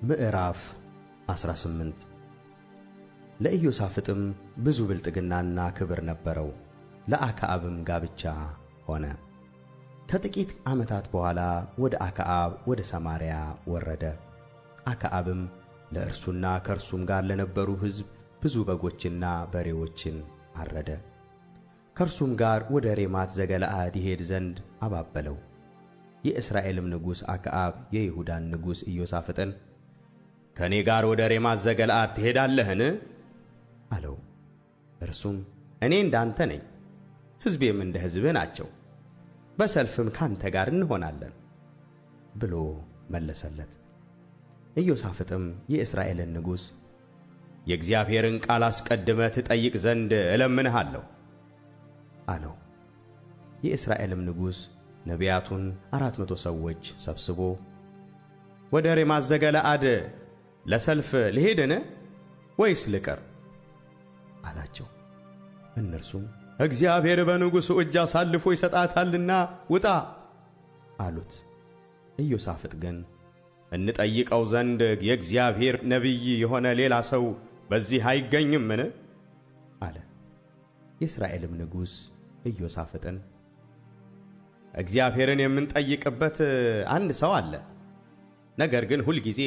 ምዕራፍ 18 ለኢዮሳፍጥም ብዙ ብልጥግናና ክብር ነበረው። ለአክዓብም ጋብቻ ሆነ። ከጥቂት ዓመታት በኋላ ወደ አክዓብ ወደ ሰማርያ ወረደ። አክዓብም ለእርሱና ከእርሱም ጋር ለነበሩ ሕዝብ ብዙ በጎችና በሬዎችን አረደ። ከእርሱም ጋር ወደ ሬማት ዘገለዓድ ይሄድ ዘንድ አባበለው። የእስራኤልም ንጉሥ አክዓብ የይሁዳን ንጉሥ ኢዮሳፍጥን ከእኔ ጋር ወደ ሬማት ዘገለዓድ ትሄዳለህን? አለው። እርሱም እኔ እንዳንተ ነኝ፣ ሕዝቤም እንደ ሕዝብህ ናቸው፣ በሰልፍም ካንተ ጋር እንሆናለን ብሎ መለሰለት። ኢዮሳፍጥም የእስራኤልን ንጉሥ የእግዚአብሔርን ቃል አስቀድመህ ትጠይቅ ዘንድ እለምንሃለሁ አለው። የእስራኤልም ንጉሥ ነቢያቱን 400 ሰዎች ሰብስቦ ወደ ሬማት ዘገለዓድ ለሰልፍ ልሄድን ወይስ ልቀር አላቸው። እነርሱም እግዚአብሔር በንጉሡ እጅ አሳልፎ ይሰጣታልና ውጣ አሉት። ኢዮሳፍጥ ግን እንጠይቀው ዘንድ የእግዚአብሔር ነቢይ የሆነ ሌላ ሰው በዚህ አይገኝምን? አለ። የእስራኤልም ንጉሥ ኢዮሳፍጥን እግዚአብሔርን የምንጠይቅበት አንድ ሰው አለ፣ ነገር ግን ሁልጊዜ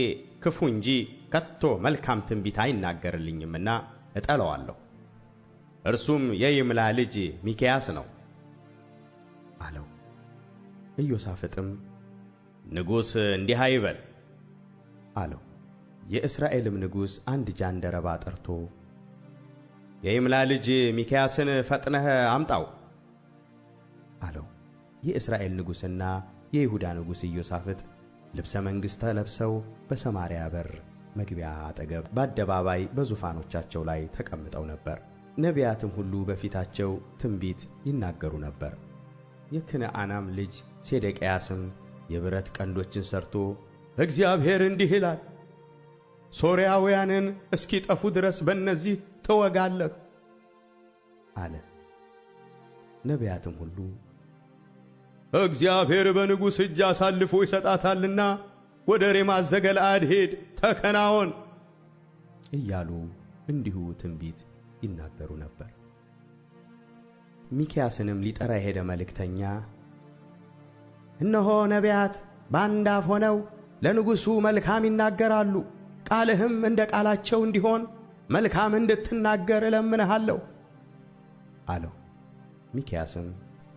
ክፉ እንጂ ከቶ መልካም ትንቢት አይናገርልኝምና እጠለዋለሁ። እርሱም የይምላ ልጅ ሚክያስ ነው አለው። ኢዮሳፍጥም ንጉሥ እንዲህ አይበል አለው። የእስራኤልም ንጉሥ አንድ ጃንደረባ ጠርቶ የይምላ ልጅ ሚክያስን ፈጥነህ አምጣው አለው። የእስራኤል ንጉሥና የይሁዳ ንጉሥ ኢዮሳፍጥ ልብሰ መንግሥት ለብሰው በሰማርያ በር መግቢያ አጠገብ በአደባባይ በዙፋኖቻቸው ላይ ተቀምጠው ነበር። ነቢያትም ሁሉ በፊታቸው ትንቢት ይናገሩ ነበር። የክንዓናም ልጅ ሴዴቅያስም የብረት ቀንዶችን ሰርቶ እግዚአብሔር እንዲህ ይላል፣ ሶርያውያንን እስኪጠፉ ድረስ በእነዚህ ትወጋለህ አለ። ነቢያትም ሁሉ እግዚአብሔር በንጉሥ እጅ አሳልፎ ይሰጣታልና ወደ ሬማት ዘገለዓድ ሄድ፣ ተከናወን እያሉ እንዲሁ ትንቢት ይናገሩ ነበር። ሚክያስንም ሊጠራ የሄደ መልእክተኛ እነሆ ነቢያት በአንድ አፍ ሆነው ለንጉሡ መልካም ይናገራሉ፣ ቃልህም እንደ ቃላቸው እንዲሆን መልካም እንድትናገር እለምንሃለሁ አለው። ሚክያስም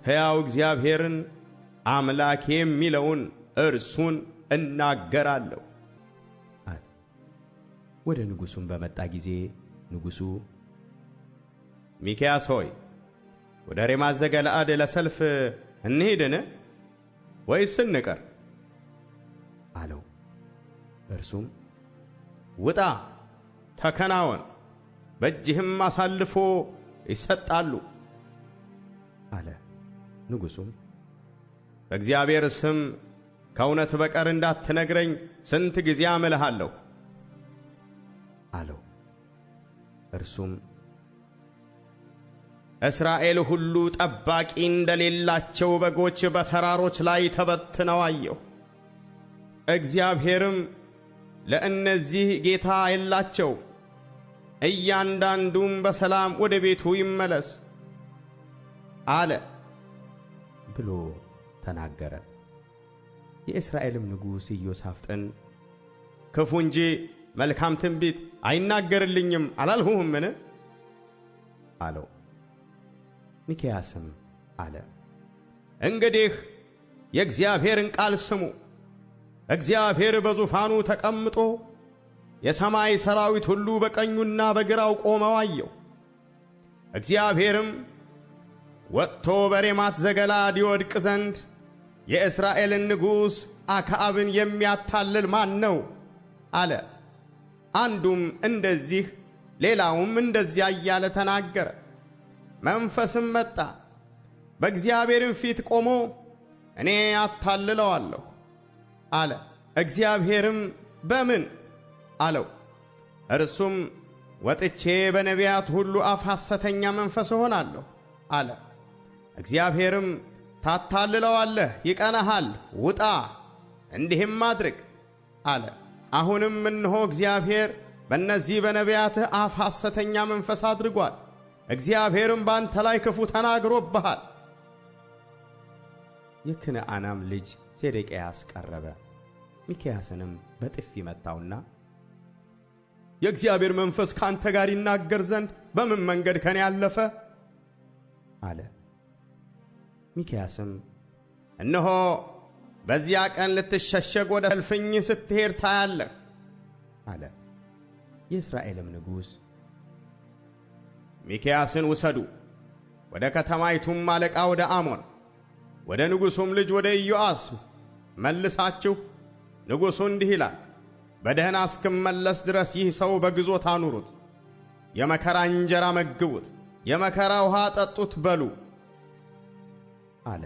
ሕያው እግዚአብሔርን አምላክ የሚለውን እርሱን እናገራለሁ አለ። ወደ ንጉሡም በመጣ ጊዜ ንጉሡ ሚክያስ ሆይ ወደ ሬማት ዘገለዓድ ለሰልፍ እንሂድን ወይስ እንቀር አለው። እርሱም ውጣ፣ ተከናወን፣ በእጅህም አሳልፎ ይሰጣሉ አለ። ንጉሡም በእግዚአብሔር ስም ከእውነት በቀር እንዳትነግረኝ ስንት ጊዜ አምልሃለሁ አለው። እርሱም እስራኤል ሁሉ ጠባቂ እንደሌላቸው በጎች በተራሮች ላይ ተበትነው አየሁ። እግዚአብሔርም ለእነዚህ ጌታ የላቸው፣ እያንዳንዱም በሰላም ወደ ቤቱ ይመለስ አለ ብሎ ተናገረ። የእስራኤልም ንጉሥ ኢዮሳፍጥን ክፉ እንጂ መልካም ትንቢት አይናገርልኝም አላልሁህምን? አለው። ሚክያስም አለ እንግዲህ የእግዚአብሔርን ቃል ስሙ። እግዚአብሔር በዙፋኑ ተቀምጦ የሰማይ ሰራዊት ሁሉ በቀኙና በግራው ቆመው አየሁ። እግዚአብሔርም ወጥቶ በሬማት ዘገለዓድ ይወድቅ ዘንድ የእስራኤልን ንጉሥ አክዓብን የሚያታልል ማን ነው? አለ። አንዱም እንደዚህ ሌላውም እንደዚያ እያለ ተናገረ። መንፈስም መጣ፣ በእግዚአብሔርም ፊት ቆሞ እኔ አታልለዋለሁ አለ። እግዚአብሔርም በምን አለው። እርሱም ወጥቼ በነቢያት ሁሉ አፍ ሐሰተኛ መንፈስ እሆናለሁ አለ። እግዚአብሔርም ታታልለዋለህ፣ ይቀናሃል፣ ውጣ እንዲህም አድርግ አለ። አሁንም እነሆ እግዚአብሔር በእነዚህ በነቢያትህ አፍ ሐሰተኛ መንፈስ አድርጓል። እግዚአብሔርም ባንተ ላይ ክፉ ተናግሮብሃል። የክንዓናም ልጅ ሴዴቅያስ ቀረበ፣ ሚክያስንም በጥፊ መታውና የእግዚአብሔር መንፈስ ካንተ ጋር ይናገር ዘንድ በምን መንገድ ከኔ አለፈ አለ። ሚክያስም እነሆ በዚያ ቀን ልትሸሸግ ወደ እልፍኝ ስትሄድ ታያለህ አለ። የእስራኤልም ንጉሥ ሚክያስን ውሰዱ፣ ወደ ከተማይቱም አለቃ ወደ አሞን ወደ ንጉሡም ልጅ ወደ ኢዮአስ መልሳችሁ ንጉሡ እንዲህ ይላል፣ በደህና እስክመለስ ድረስ ይህ ሰው በግዞት አኑሩት፣ የመከራ እንጀራ መግቡት፣ የመከራ ውሃ ጠጡት በሉ አለ።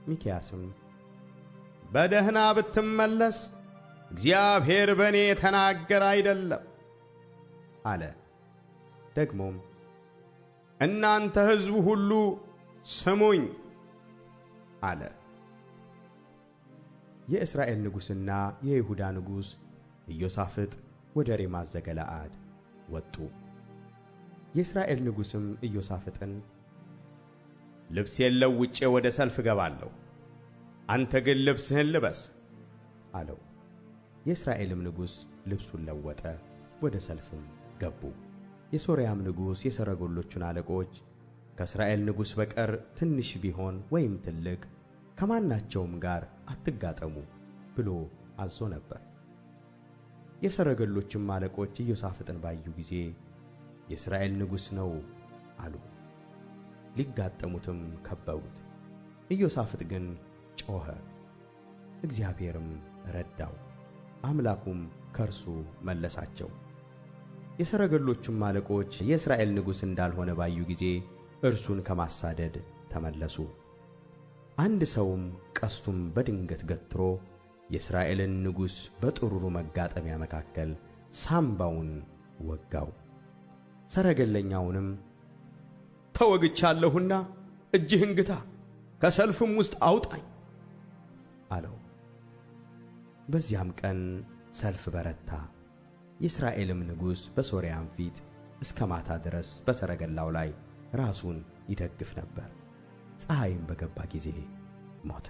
ሚክያስም በደህና ብትመለስ እግዚአብሔር በእኔ የተናገረ አይደለም አለ። ደግሞም እናንተ ሕዝቡ ሁሉ ስሙኝ አለ። የእስራኤል ንጉሥና የይሁዳ ንጉሥ ኢዮሳፍጥ ወደ ሬማት ዘገለዓድ ወጡ። የእስራኤል ንጉሥም ኢዮሳፍጥን ልብሴን ለውጬ ወደ ሰልፍ እገባለሁ፣ አንተ ግን ልብስህን ልበስ አለው። የእስራኤልም ንጉሥ ልብሱን ለወጠ፣ ወደ ሰልፍም ገቡ። የሶርያም ንጉሥ የሰረገሎቹን አለቆች ከእስራኤል ንጉሥ በቀር ትንሽ ቢሆን ወይም ትልቅ ከማናቸውም ጋር አትጋጠሙ ብሎ አዞ ነበር። የሰረገሎችም አለቆች ኢዮሳፍጥን ባዩ ጊዜ የእስራኤል ንጉሥ ነው አሉ። ሊጋጠሙትም ከበቡት። ኢዮሳፍጥ ግን ጮኸ፣ እግዚአብሔርም ረዳው፣ አምላኩም ከእርሱ መለሳቸው። የሰረገሎችም አለቆች የእስራኤል ንጉሥ እንዳልሆነ ባዩ ጊዜ እርሱን ከማሳደድ ተመለሱ። አንድ ሰውም ቀስቱን በድንገት ገትሮ የእስራኤልን ንጉሥ በጥሩሩ መጋጠሚያ መካከል ሳምባውን ወጋው። ሰረገለኛውንም ተወግቻለሁና እጅህን ግታ፣ ከሰልፍም ውስጥ አውጣኝ አለው። በዚያም ቀን ሰልፍ በረታ። የእስራኤልም ንጉሥ በሶርያም ፊት እስከ ማታ ድረስ በሰረገላው ላይ ራሱን ይደግፍ ነበር። ፀሐይም በገባ ጊዜ ሞተ።